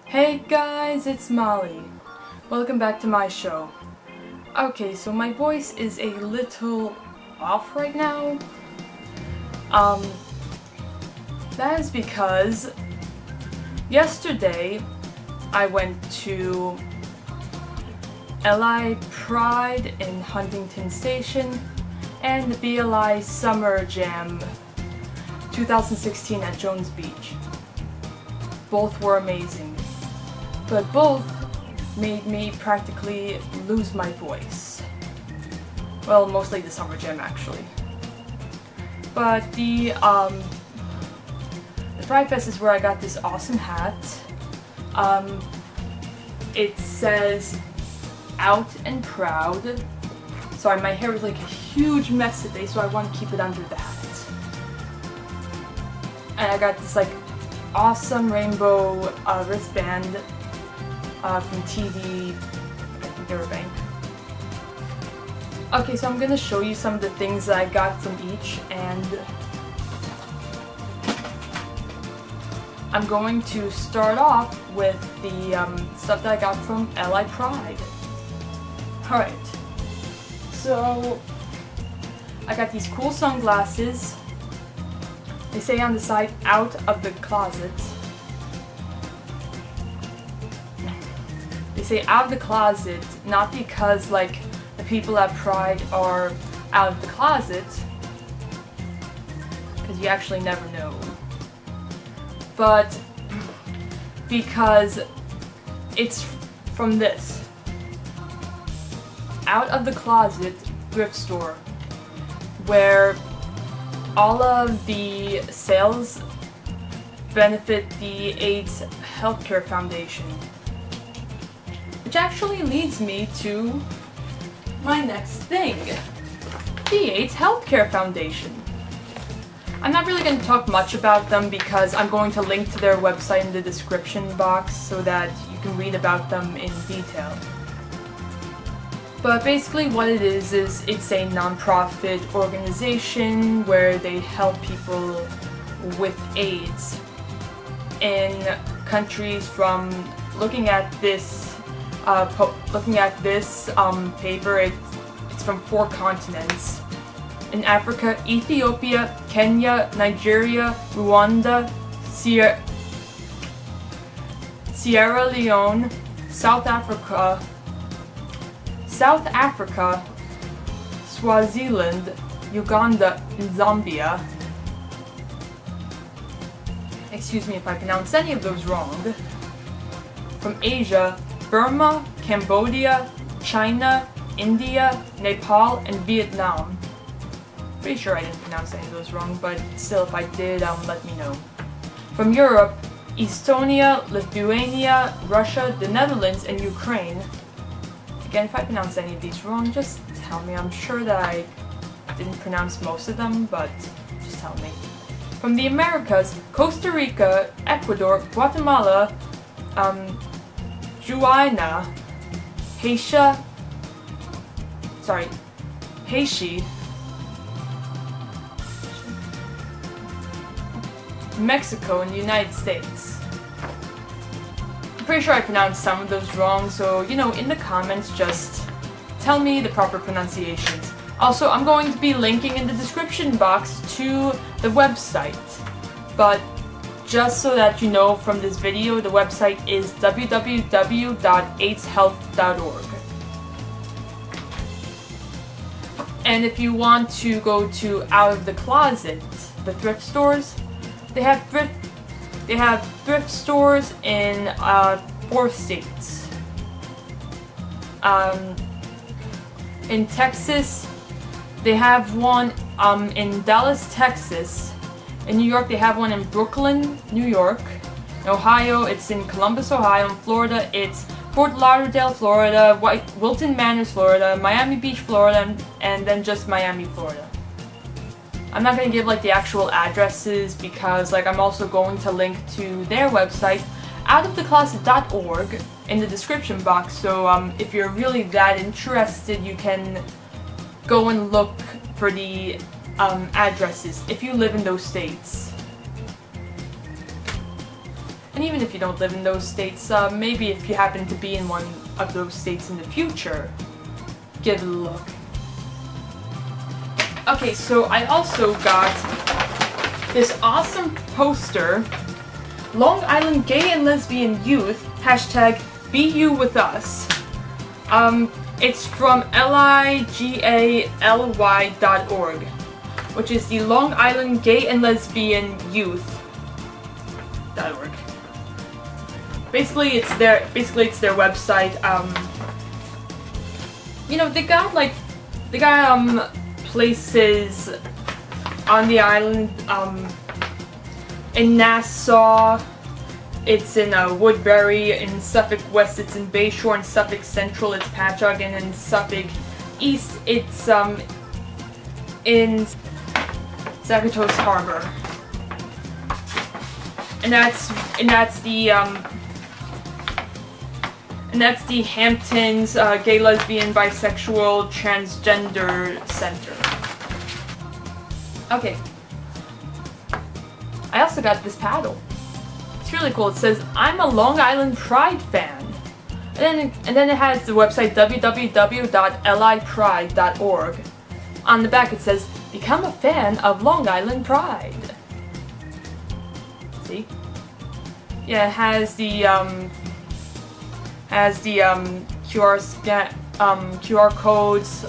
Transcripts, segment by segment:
Hey guys, it's Molly. Welcome back to my show. Okay, so my voice is a little off right now. That is because yesterday I went to BLI Pride in Huntington Station and the BLI Summer Jam 2016 at Jones Beach. Both were amazing, but both made me practically lose my voice. Well, mostly the Summer Jam actually. But the Pride Fest is where I got this awesome hat. It says "Out and Proud." Sorry, my hair is like a huge mess today, so I want to keep it under the hat. And I got this like awesome rainbow wristband from TV, I think they were Bank. Okay, so I'm gonna show you some of the things that I got from each, and I'm going to start off with the stuff that I got from BLI Pride. Alright, so I got these cool sunglasses. They say on the side, "Out of the closet." They say "out of the closet" not because like the people at Pride are out of the closet, because you actually never know, but because it's from this Out of the Closet thrift store, where all of the sales benefit the AIDS Healthcare Foundation. Which actually leads me to my next thing, the AIDS Healthcare Foundation. I'm not really going to talk much about them because I'm going to link to their website in the description box so that you can read about them in detail. But basically what it is it's a non-profit organization where they help people with AIDS in countries from, looking at this paper, it's from 4 continents. In Africa, Ethiopia, Kenya, Nigeria, Rwanda, Sierra Leone, South Africa, Swaziland, Uganda, and Zambia. Excuse me if I pronounced any of those wrong. From Asia, Burma, Cambodia, China, India, Nepal, and Vietnam. Pretty sure I didn't pronounce any of those wrong, but still, if I did, let me know. From Europe, Estonia, Lithuania, Russia, the Netherlands, and Ukraine. Again, if I pronounce any of these wrong, just tell me. I'm sure that I didn't pronounce most of them, but just tell me. From the Americas, Costa Rica, Ecuador, Guatemala, Guyana, Haiti, Mexico, and the United States. I'm pretty sure I pronounced some of those wrong, so, you know, in the comments, just tell me the proper pronunciations. Also, I'm going to be linking in the description box to the website, but just so that you know from this video, the website is www.aidshealth.org. And if you want to go to Out of the Closet, the thrift stores, they have thrift stores in 4 states. In Texas, they have one in Dallas, Texas. In New York, they have one in Brooklyn, New York. In Ohio, it's in Columbus, Ohio. In Florida, it's Fort Lauderdale, Florida, Wilton Manors, Florida, Miami Beach, Florida, and then just Miami, Florida. I'm not going to give like the actual addresses because like I'm also going to link to their website, outofthecloset.org, in the description box. So if you're really that interested, you can go and look for the addresses if you live in those states. And even if you don't live in those states, maybe if you happen to be in one of those states in the future, give it a look. Okay, so I also got this awesome poster, Long Island Gay and Lesbian Youth, hashtag #BeYouWithUs. It's from ligally.org, which is the Long Island Gay and Lesbian Youth.org. Basically, it's their website. You know, they got places on the island. In Nassau, it's in Woodbury. In Suffolk West, it's in Bayshore. In Suffolk Central, it's Patchogue, and in Suffolk East, it's in Zacatos Harbor. And that's the Hamptons Gay, Lesbian, Bisexual, Transgender Center. Okay. I also got this paddle. It's really cool. It says, "I'm a Long Island Pride fan." And then it has the website www.lipride.org. On the back it says, "Become a fan of Long Island Pride." See? Yeah, it has the QR codes.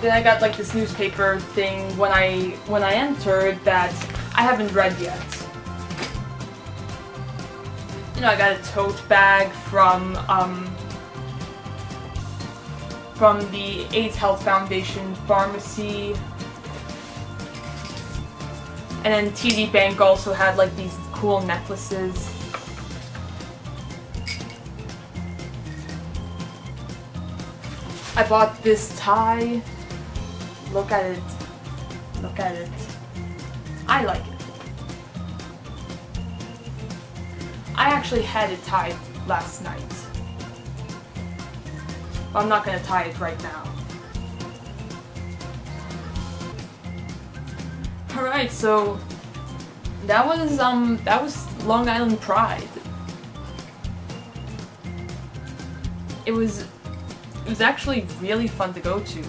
Then I got like this newspaper thing when I entered that I haven't read yet. You know, I got a tote bag from the AIDS Health Foundation pharmacy. And then TD Bank also had like these cool necklaces. I bought this tie. Look at it. Look at it. I like it. I actually had it tied last night. But I'm not gonna tie it right now. Alright, so that was Long Island Pride. It was actually really fun to go to.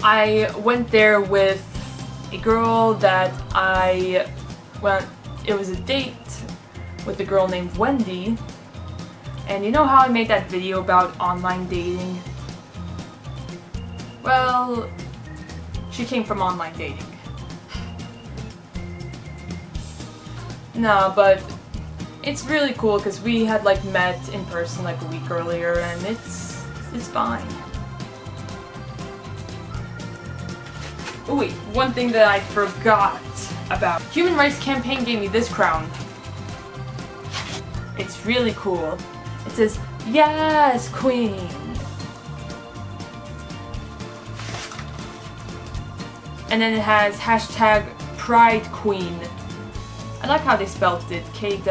I went there with a girl that it was a date with a girl named Wendy. And you know how I made that video about online dating? Well, she came from online dating. No, but it's really cool because we had like met in person like a week earlier, and it's fine. Oh wait, one thing that I forgot about. Human Rights Campaign gave me this crown. It's really cool. It says, "Yes, Queen." And then it has hashtag Pride Queen. I like how they spelled it, Kween.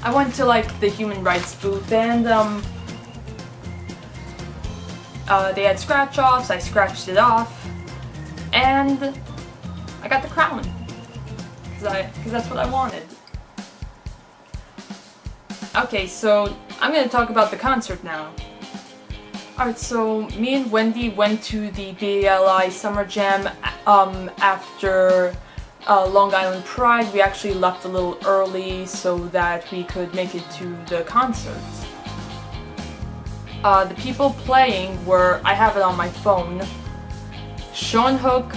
I went to like the human rights booth and they had scratch-offs. I scratched it off, and I got the crown because that's what I wanted. Okay, so I'm gonna talk about the concert now. Alright, so me and Wendy went to the BLI Summer Jam after Long Island Pride. We actually left a little early so that we could make it to the concert. The people playing were, I have it on my phone, Sean Hook,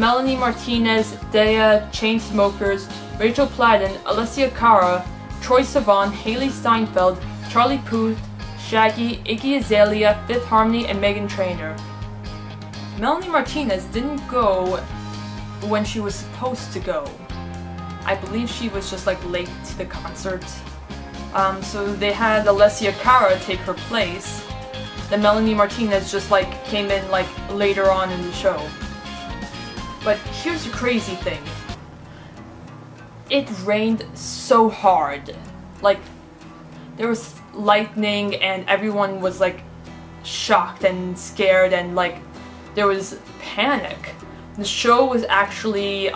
Melanie Martinez, Dea, Chainsmokers, Rachel Platten, Alessia Cara, Troye Sivan, Haley Steinfeld, Charlie Puth, Shaggy, Iggy Azalea, Fifth Harmony, and Meghan Trainor. Melanie Martinez didn't go when she was supposed to go. I believe she was just like late to the concert. So they had Alessia Cara take her place. Then Melanie Martinez just like came in like later on in the show. But here's the crazy thing. It rained so hard. Like, there was lightning and everyone was like shocked and scared, and like there was panic. The show was actually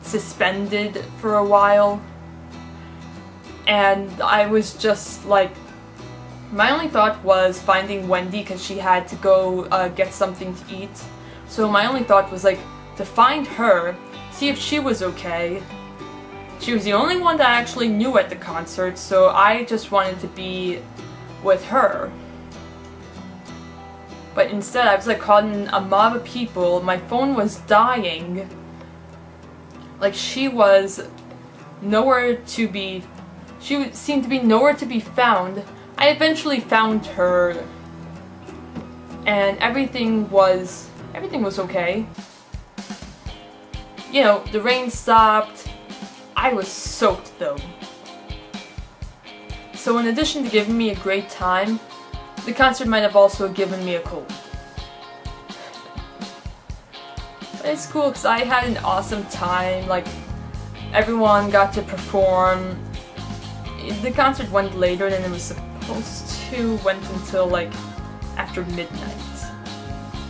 suspended for a while, and I was just like, my only thought was finding Wendy because she had to go get something to eat. So my only thought was like to find her, see if she was okay. She was the only one that I actually knew at the concert, so I just wanted to be with her. But instead I was like caught in a mob of people, my phone was dying. Like she was nowhere to be, she seemed to be nowhere to be found. I eventually found her, and everything was okay. You know, the rain stopped. I was soaked though. So in addition to giving me a great time, the concert might have also given me a cold. But it's cool because I had an awesome time, like everyone got to perform. The concert went later than it was supposed to, went until like after midnight.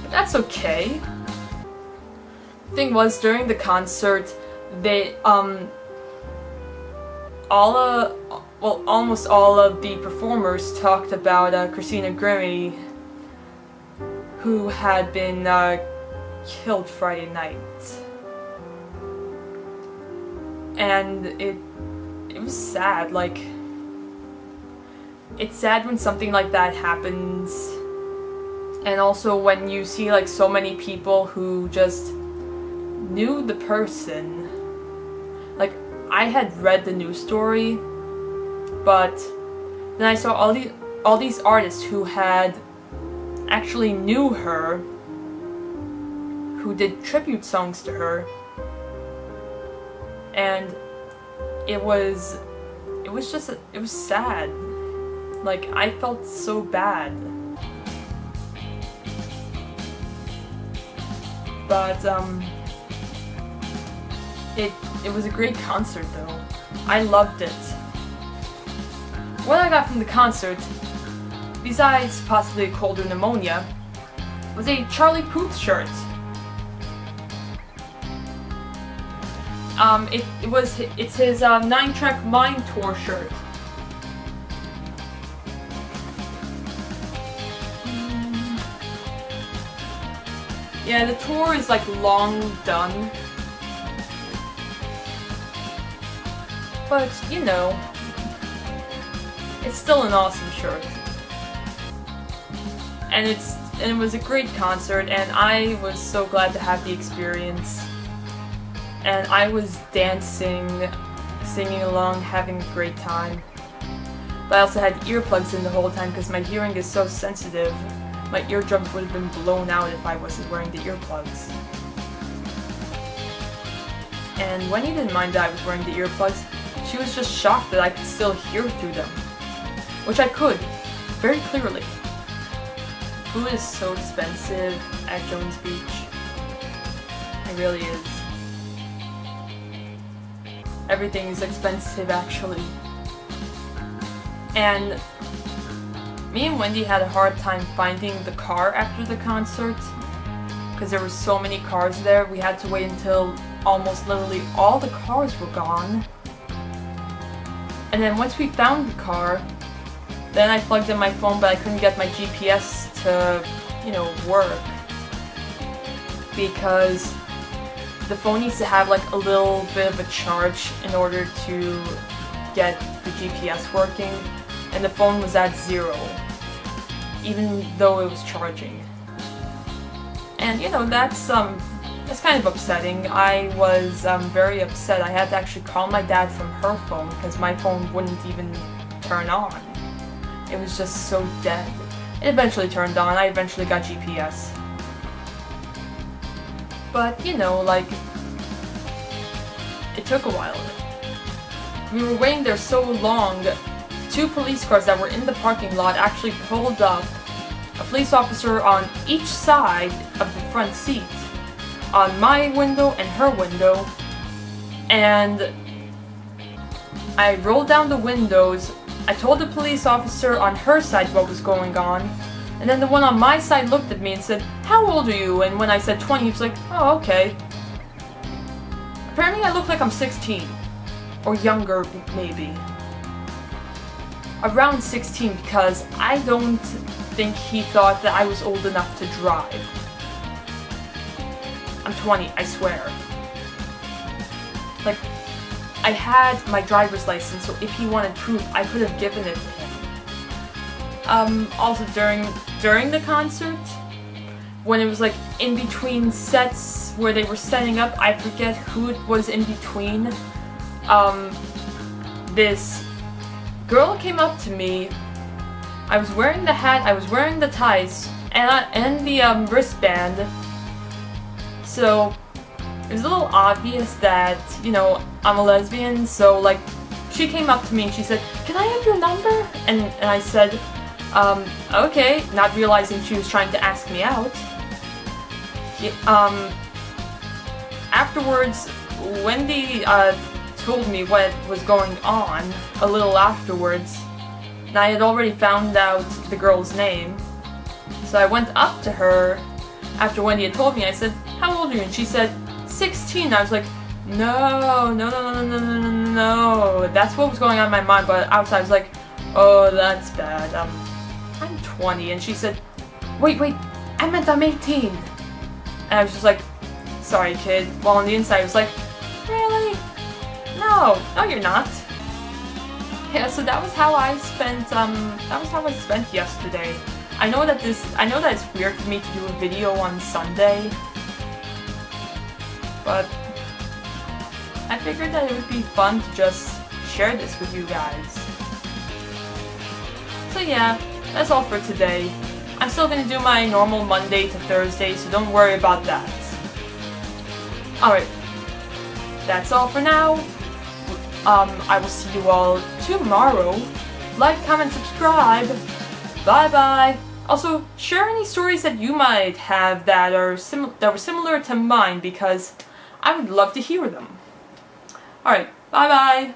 But that's okay. The thing was, during the concert, they almost all of the performers talked about Christina Grimmie, who had been killed Friday night. And it was sad. Like, it's sad when something like that happens, and also when you see like so many people who just knew the person. Like, I had read the news story, but then I saw all these artists who had actually knew her, who did tribute songs to her, and it was sad. Like, I felt so bad. But it was a great concert though. I loved it. What I got from the concert, besides possibly a cold or pneumonia, was a Charlie Puth shirt. It's his 9-track Mine Tour shirt. Yeah, the tour is like long done. But, you know, it's still an awesome shirt. And it was a great concert, and I was so glad to have the experience. And I was dancing, singing along, having a great time. But I also had earplugs in the whole time because my hearing is so sensitive. My eardrums would have been blown out if I wasn't wearing the earplugs. And Wendy didn't mind that I was wearing the earplugs. She was just shocked that I could still hear through them. Which I could, very clearly. Food is so expensive at Jones Beach. It really is. Everything is expensive, actually. And me and Wendy had a hard time finding the car after the concert because there were so many cars there. We had to wait until almost literally all the cars were gone. And then once we found the car, then I plugged in my phone, but I couldn't get my GPS to, you know, work, because the phone needs to have like a little bit of a charge in order to get the GPS working, and the phone was at 0, even though it was charging. And you know, that's kind of upsetting. I was very upset. I had to actually call my dad from her phone because my phone wouldn't even turn on. It was just so dead. It eventually turned on. I eventually got GPS. But, you know, like, it took a while. We were waiting there so long, 2 police cars that were in the parking lot actually pulled up, a police officer on each side of the front seat, on my window and her window, and I rolled down the windows. I told the police officer on her side what was going on, and And then the one on my side looked at me and said, "How old are you?" And when I said 20, he was like, "Oh, okay." Apparently I look like I'm 16. Or younger, maybe. Around 16, because I don't think he thought that I was old enough to drive. I'm 20, I swear. Like, I had my driver's license, so if he wanted proof, I could have given it to him. Also during the concert, when it was like in between sets where they were setting up, I forget who it was in between. This girl came up to me. I was wearing the hat, I was wearing the ties, and the wristband. So it was a little obvious that, you know, I'm a lesbian. So like, she came up to me and she said, "Can I have your number?" And I said, okay, not realizing she was trying to ask me out. Afterwards, Wendy told me what was going on a little afterwards, and I had already found out the girl's name. So I went up to her after Wendy had told me. I said, "How old are you?" And she said, 16. I was like, no. That's what was going on in my mind, but outside I was like, oh, that's bad. I'm 20. And she said, wait, I meant I'm 18. And I was just like, sorry, kid. While on the inside I was like, really? No, you're not. Yeah, so that was how I spent yesterday. I know that it's weird for me to do a video on Sunday, but I figured that it would be fun to just share this with you guys. So yeah, that's all for today. I'm still gonna do my normal Monday to Thursday, so don't worry about that. Alright, that's all for now. I will see you all tomorrow. Like, comment, subscribe. Bye bye. Also, share any stories that you might have that were similar to mine, because I would love to hear them. Alright, bye bye.